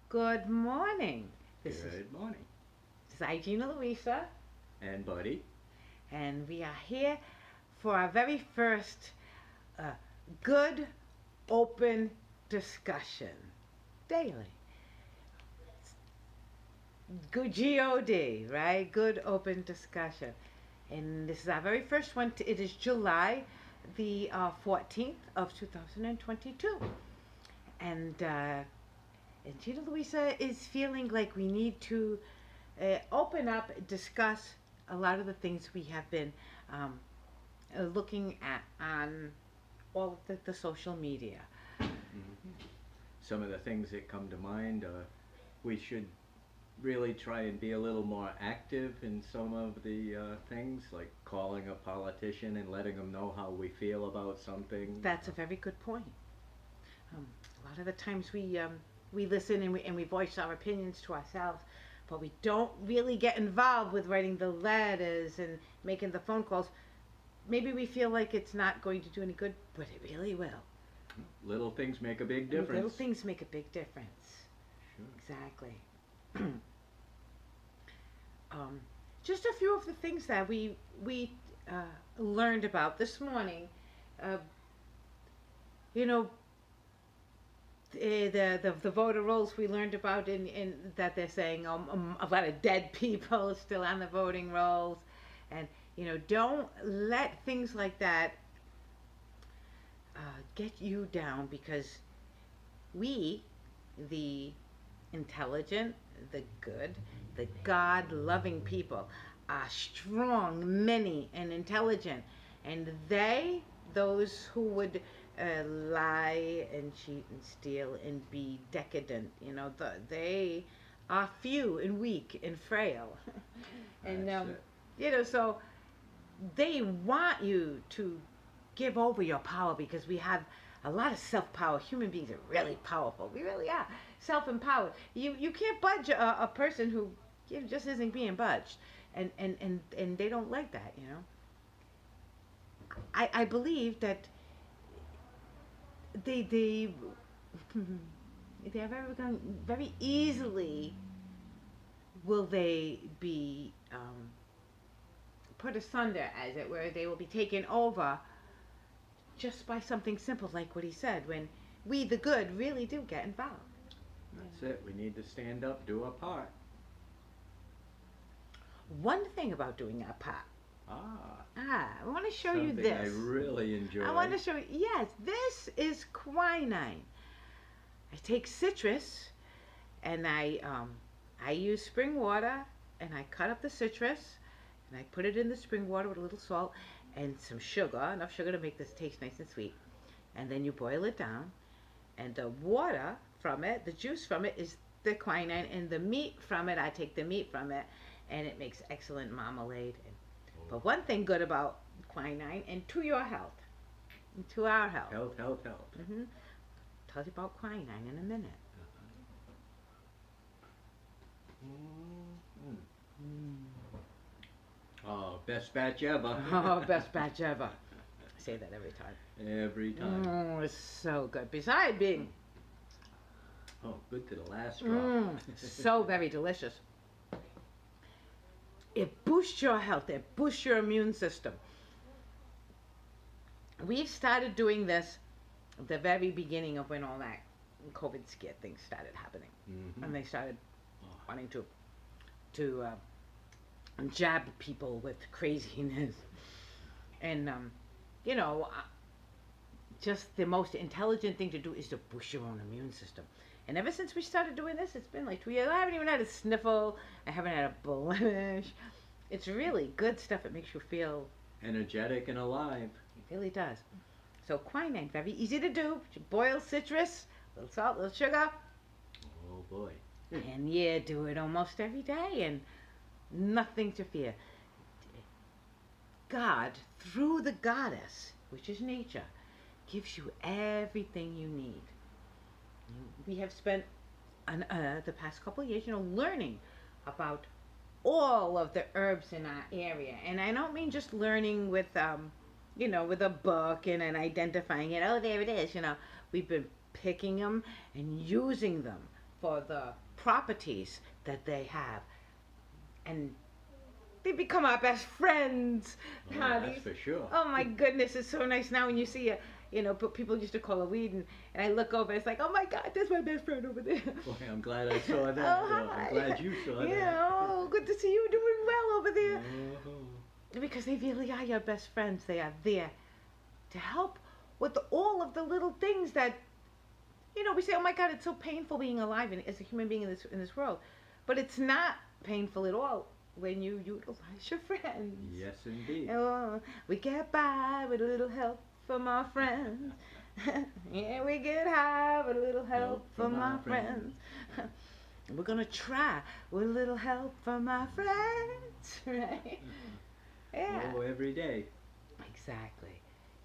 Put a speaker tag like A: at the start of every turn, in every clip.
A: Good morning. This is,
B: Good morning.
A: this is Gina Louisa,
B: And Buddy,
A: and we are here for our very first uh, good open discussion daily. Good GOD, right? Good open discussion. And this is our very first one. It is July the 14th of 2022. And Gina Luisa is feeling like we need to open up, discuss a lot of the things we have been looking at on all of the social media.
B: some of the things that come to mind, we should really try and be a little more active in some of the things, like calling a politician and letting them know how we feel about something.
A: That's a very good point. A lot of the times we listen and we voice our opinions to ourselves, but we don't really get involved with writing the letters and making the phone calls. Maybe we feel like it's not going to do any good, but it really will.
B: Little things make a big
A: And
B: difference.
A: little things make a big difference.
B: Sure.
A: Exactly. Just a few of the things that we learned about this morning. You know, the voter rolls we learned about in that they're saying a lot of dead people still on the voting rolls, and don't let things like that get you down, because we, the intelligent, the good, the God-loving people, are strong, many, and intelligent, and those who would lie and cheat and steal and be decadent, they are few and weak and frail. And
B: That's it.
A: so they want you to give over your power, because we have a lot of self-power. Human beings are really powerful. We really are self-empowered. You can't budge a person who just isn't being budged, and they don't like that. I believe that they are very easily will they be put asunder, as it were. They will be taken over just by something simple like what he said, when we, the good, really do get involved.
B: That's it. We need to stand up, do our part.
A: One thing about doing our part,
B: Ah,
A: I want to show you
B: something
A: this.
B: I really enjoy.
A: I want to show you, yes, this is quinine. I take citrus, and I use spring water, and I cut up the citrus, and I put it in the spring water with a little salt and some sugar, enough sugar to make this taste nice and sweet. And then you boil it down, and the water from it, the juice from it, is the quinine, and the meat from it, I take the meat from it, and it makes excellent marmalade. But one thing good about quinine, and to your health, and to our health.
B: Help.
A: Tell you about quinine in a minute.
B: Oh, best batch ever.
A: Oh, best batch ever. I say that every time.
B: Every time.
A: It's so good. Besides being
B: Oh, good to the last drop.
A: so very delicious, it boosts your health. It boosts your immune system. We've started doing this at the very beginning of when all that COVID scare things started happening, and they started wanting to jab people with craziness, and just the most intelligent thing to do is to boost your own immune system. And ever since we started doing this, it's been like 2 years. I haven't even had a sniffle. I haven't had a blemish. It's really good stuff. It makes you feel,
B: Energetic and alive.
A: it really does. So quinine, very easy to do. You boil citrus, a little salt, a little sugar,
B: Oh boy.
A: and do it almost every day, and nothing to fear. God, through the goddess, which is nature, gives you everything you need. We have spent the past couple of years, learning about all of the herbs in our area. And I don't mean just learning with, with a book and identifying it. Oh, there it is. We've been picking them and using them for the properties that they have, and they become our best friends.
B: Oh,
A: Now,
B: that's for sure.
A: oh my goodness, it's so nice now when you see a, but people used to call her weed, and I look over, it's like, oh my God, there's my best friend over there.
B: Boy, I'm glad I saw that.
A: Oh,
B: I'm
A: hi.
B: glad you saw that.
A: Yeah, oh, good to see you doing well over there.
B: Oh.
A: Because they really are your best friends. They are there to help with all of the little things that, we say, oh my God, it's so painful being alive as a human being in this world. But it's not painful at all when you utilize your friends.
B: Yes, indeed.
A: Oh, we get by with a little help from our friends. Yeah, we get high with a little help from our friends. We're gonna try with a little help from our friends, right? Yeah.
B: Oh, every day.
A: Exactly.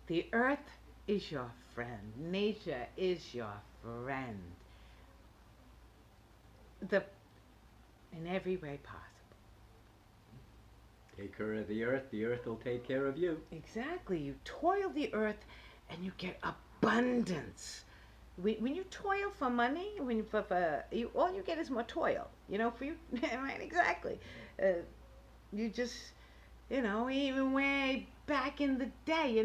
A: The earth is your friend. Nature is your friend. In every way possible.
B: Take care of the earth will take care of you.
A: Exactly. You toil the earth and you get abundance. When you toil for money, all you get is more toil. For you, right? Exactly. You just, even way back in the day,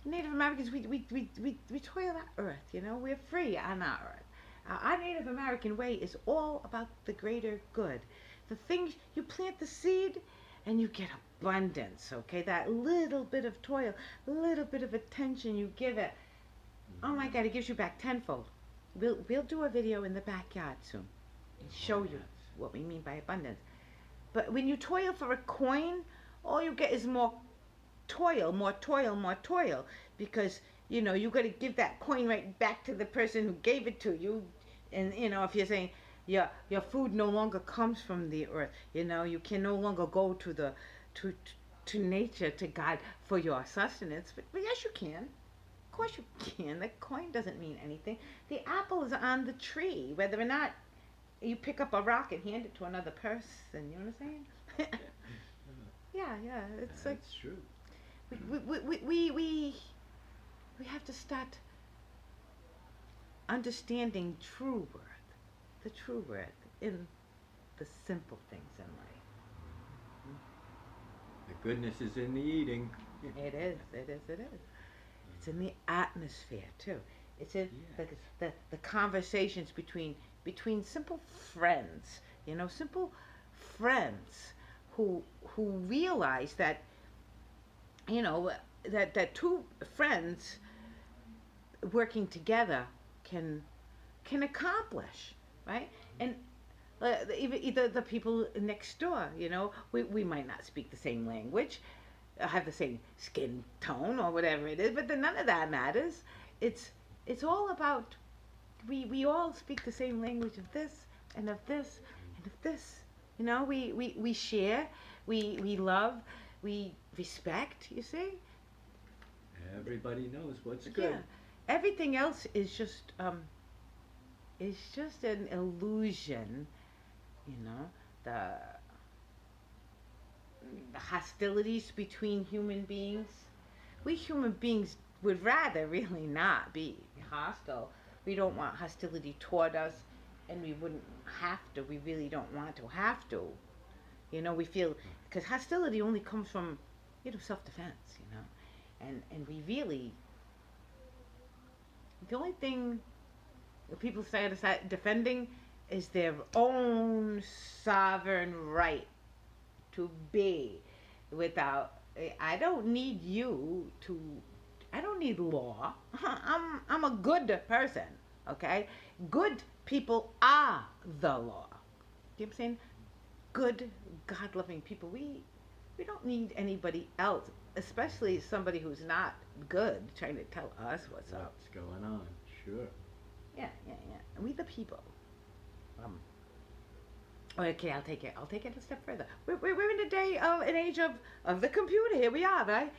A: Native Americans, we toil that earth. We're free on our earth. Our Native American way is all about the greater good. The things you plant the seed, and you get abundance, okay? That little bit of toil, little bit of attention you give it, oh my God, it gives you back tenfold. We'll do a video in the backyard soon and show you what we mean by abundance. But when you toil for a coin, all you get is more toil, more toil, more toil, because you got to give that coin right back to the person who gave it to you. And if you're saying your food no longer comes from the earth, you can no longer go to nature, to God for your sustenance. But yes, you can. Of course you can. The coin doesn't mean anything. The apple is on the tree, whether or not you pick up a rock and hand it to another person. You know what I'm saying? Yeah. It's like
B: That's true.
A: we have to start understanding true worth, the true worth in the simple things in life.
B: The goodness is in the eating.
A: It is. It's in the atmosphere too. It's in the conversations between simple friends, simple friends who realize that, that two friends working together can accomplish, right? And either the people next door, we might not speak the same language, have the same skin tone or whatever it is, but then none of that matters. It's all about we all speak the same language of this and of this and of this. We share, we love, we respect. You see.
B: Everybody knows what's good.
A: Yeah. Everything else is just an illusion, the hostilities between human beings. We human beings would rather really not be hostile. We don't want hostility toward us, and we wouldn't have to. We really don't want to have to. We feel, because hostility only comes from, self-defense, and we really, the only thing that people say defending is their own sovereign right to be without. I don't need you to. I don't need law. I'm a good person. Okay, good people are the law. You know what I'm saying? Good, God-loving people. We don't need anybody else, especially somebody who's not good, trying to tell us what's up.
B: What's going on? Sure.
A: Yeah. We the people. Okay, I'll take it a step further. We're in a day of an age of the computer. Here we are, right?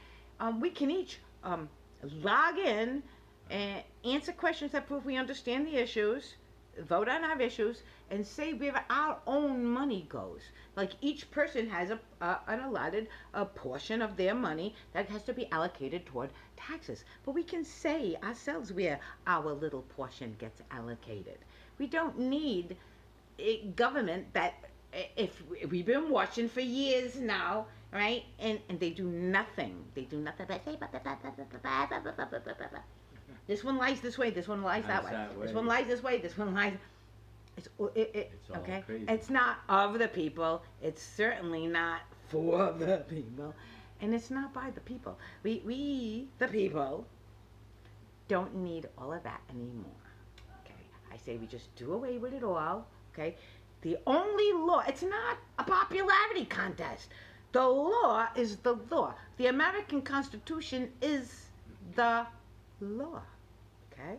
A: We can each log in and answer questions that prove we understand the issues, vote on our issues, and say where our own money goes. Like each person has an allotted portion of their money that has to be allocated toward taxes. But we can say ourselves where our little portion gets allocated. We don't need a government that if we've been watching for years now, right? And they do nothing. They do nothing but say this one lies this way, this one lies that way. This one lies this way, this one lies. It's
B: It's all
A: okay.
B: crazy.
A: It's not of the people. It's certainly not for the people, and it's not by the people. We the people don't need all of that anymore. Okay, I say we just do away with it all. Okay, the only law. It's not a popularity contest. The law is the law. The American Constitution is the law. Okay.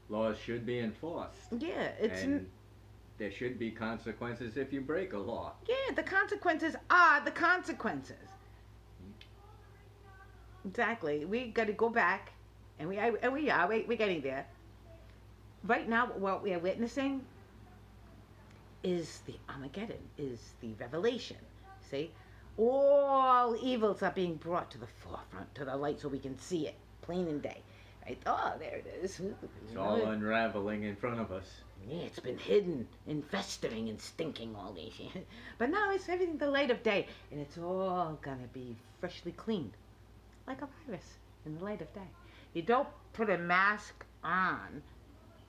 B: Laws should be enforced.
A: Yeah, it's
B: and there should be consequences if you break a law.
A: yeah. The consequences are the consequences. Exactly. We got to go back, and we're getting there. Right now, what we are witnessing is the Armageddon, is the revelation. See, all evils are being brought to the forefront, to the light, so we can see it plain and day. Right? Oh, there it is.
B: It's all unraveling in front of us.
A: Yeah, it's been hidden and festering and stinking all these years. But now it's everything the light of day, and it's all gonna be freshly cleaned, like a virus in the light of day. You don't put a mask on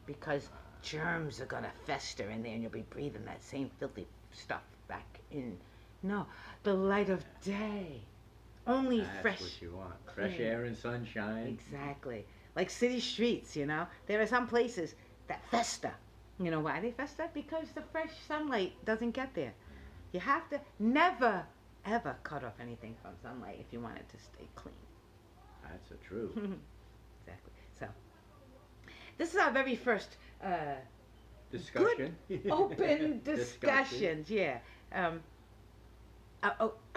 A: because germs are gonna fester in there, and you'll be breathing that same filthy stuff back in. No, the light of day. Only
B: That's
A: fresh.
B: what you want. Fresh
A: clean.
B: air and sunshine.
A: Exactly. Like city streets, you know. There are some places that fester. You know why they fester? Because the fresh sunlight doesn't get there. You have to never, ever cut off anything from sunlight if you want it to stay clean.
B: That's the truth.
A: Exactly. So, this is our very first
B: Discussion.
A: open discussions. Yeah.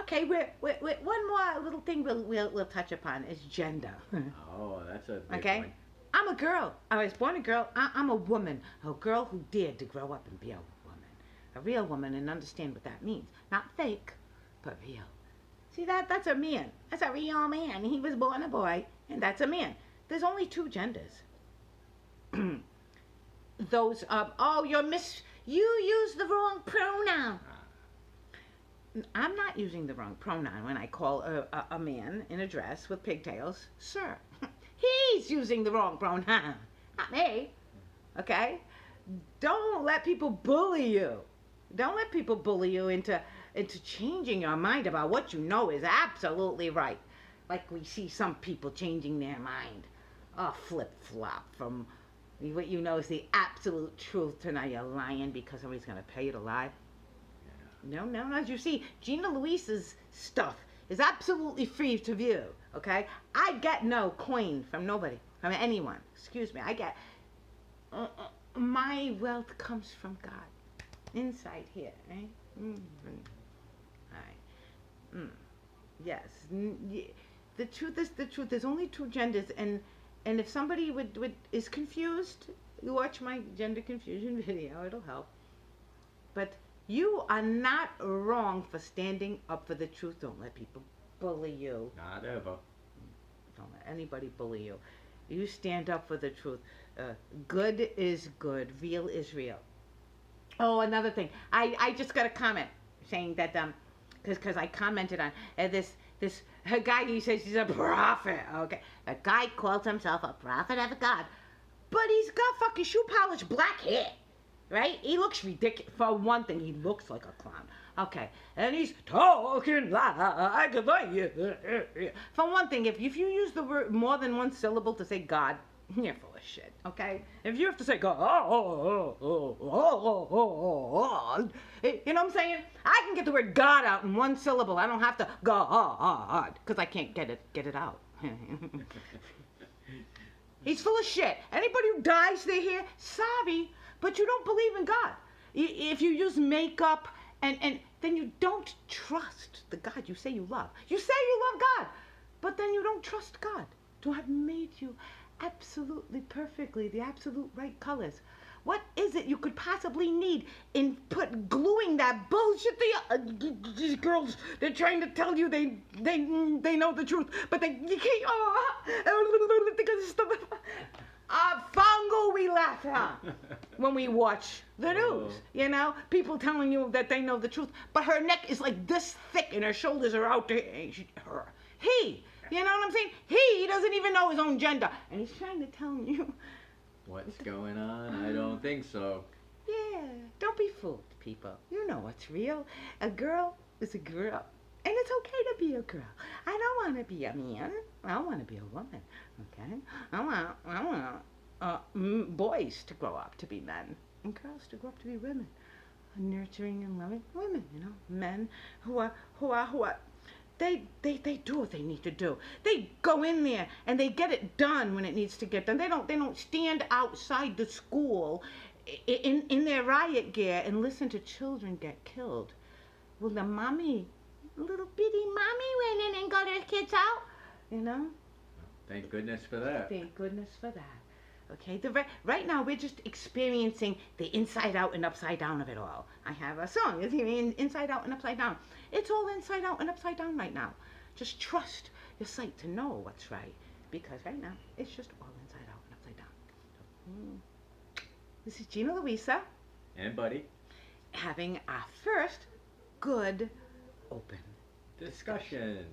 A: Okay. We're one more little thing we'll touch upon is gender.
B: Oh, that's a big
A: Okay.
B: one.
A: I'm a girl. I was born a girl. I'm a woman. A girl who dared to grow up and be a woman. A real woman and understand what that means. Not fake, but real. See, that's a man. That's a real man. He was born a boy, and that's a man. There's only two genders. Those, you used the wrong pronoun. I'm not using the wrong pronoun when I call a man in a dress with pigtails, sir. He's using the wrong pronoun, not me. Okay? Don't let people bully you. Don't let people bully you into changing your mind about what you know is absolutely right. Like we see some people changing their mind. Oh, flip-flop from what you know is the absolute truth to now you're lying because somebody's going to pay you to lie. No. As you see, Gina Luis's stuff is absolutely free to view, okay? I get no coin from nobody, from anyone. Excuse me. I get... my wealth comes from God. Inside here, right? All right. Yes. The truth is the truth. There's only two genders, and if somebody is confused, you watch my gender confusion video. It'll help. But you are not wrong for standing up for the truth. Don't let people bully you.
B: Not ever.
A: Don't let anybody bully you. You stand up for the truth. Good is good. Real is real. Oh, another thing. I just got a comment saying that because I commented on this guy. He says he's a prophet. Okay, a guy calls himself a prophet of God, but he's got fucking shoe polish black hair. Right? He looks ridiculous. For one thing, he looks like a clown. Okay. And he's talking like a boy. For one thing, if you use the word more than one syllable to say God, you're full of shit. Okay? If you have to say God, you know what I'm saying? I can get the word God out in one syllable. I don't have to God because I can't get it out. He's full of shit. Anybody who dyes their hair, sorry, but you don't believe in God. If you use makeup and then you don't trust the God you say you love. You say you love God, but then you don't trust God to have made you absolutely perfectly the absolute right colors. What is it you could possibly need in gluing that bullshit? These girls, they're trying to tell you they know the truth, but you can't. Fongo we laugh at when we watch the news.
B: Oh.
A: You know, people telling you that they know the truth, but her neck is like this thick and her shoulders are out there. He, you know what I'm saying? He doesn't even know his own gender, and he's trying to tell you.
B: What's going on? I don't think so.
A: Yeah, don't be fooled, people. You know what's real. A girl is a girl. And it's okay to be a girl. I don't want to be a man. I want to be a woman. Okay? I want boys to grow up to be men and girls to grow up to be women. Nurturing and loving women, you know, men who are they do what they need to do. They go in there and they get it done when it needs to get done. They don't stand outside the school in their riot gear and listen to children get killed. Well, the little bitty mommy went in and got her kids out, you know.
B: Thank goodness for that.
A: Thank goodness for that. Okay, right now we're just experiencing the inside out and upside down of it all. I have a song, it's inside out and upside down. It's all inside out and upside down right now. Just trust your sight to know what's right, because right now it's just all inside out and upside down. This is Gina Louisa.
B: And Buddy.
A: Having our first good open
B: Discussion.